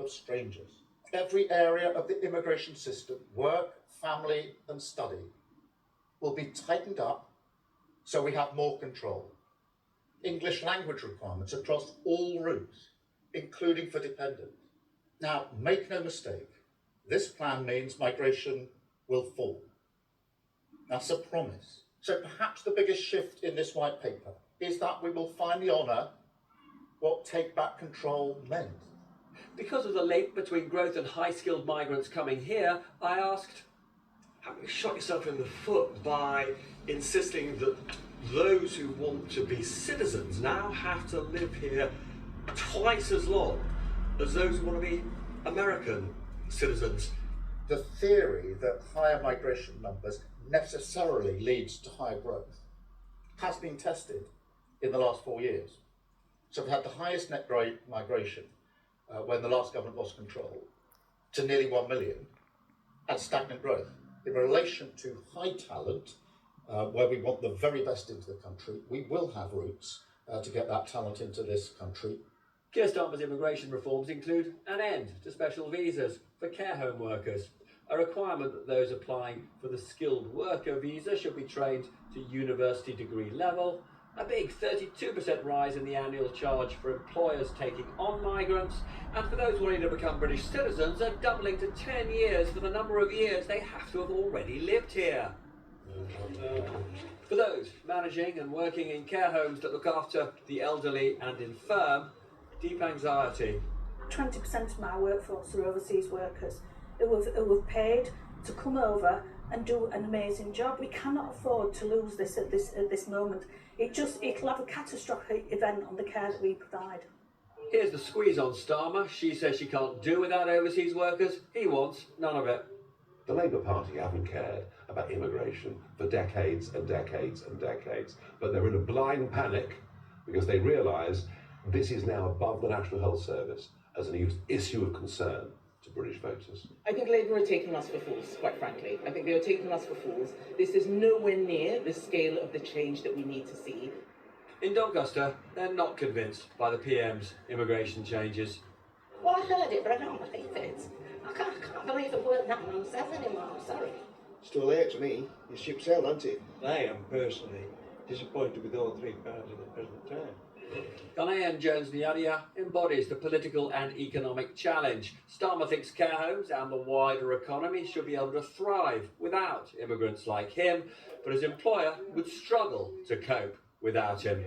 of strangers. Every area of the immigration system, work, family and study, will be tightened up so we have more control. English language requirements across all routes, including for dependents. Now, make no mistake, this plan means migration will fall. That's a promise. So perhaps the biggest shift in this white paper is that we will finally honour what take back control meant. Because of the link between growth and high-skilled migrants coming here, I asked, haven't you shot yourself in the foot by insisting that those who want to be citizens now have to live here twice as long as those who want to be American citizens? The theory that higher migration numbers necessarily leads to higher growth has been tested in the last 4 years. So we've had the highest net migration when the last government lost control to nearly 1 million and stagnant growth. In relation to high talent, where we want the very best into the country, we will have routes to get that talent into this country. Keir Starmer's immigration reforms include an end to special visas for care home workers, a requirement that those applying for the skilled worker visa should be trained to university degree level, a big 32% rise in the annual charge for employers taking on migrants, and for those wanting to become British citizens, a doubling to 10 years for the number of years they have to have already lived here. For those managing and working in care homes that look after the elderly and infirm, deep anxiety. 20% of my workforce are overseas workers who have paid to come over and do an amazing job. We cannot afford to lose this at this moment. It'll have a catastrophic event on the care that we provide. Here's the squeeze on Starmer. She says she can't do without overseas workers. He wants none of it. The Labour Party haven't cared about immigration for decades and decades and decades, but they're in a blind panic because they realise this is now above the National Health Service as an issue of concern to British voters. I think Labour are taking us for fools, quite frankly. I think they are taking us for fools. This is nowhere near the scale of the change that we need to see. In Doncaster, they're not convinced by the PM's immigration changes. Well, I heard it, but I don't believe it. I can't believe it worked that nonsense anymore, I'm sorry. It's too late to me. Your ship sailed, hasn't it? I am personally disappointed with all three parties at the present time. Ghanaian Jones Nyadia embodies the political and economic challenge. Starmer thinks care homes and the wider economy should be able to thrive without immigrants like him, but his employer would struggle to cope without him.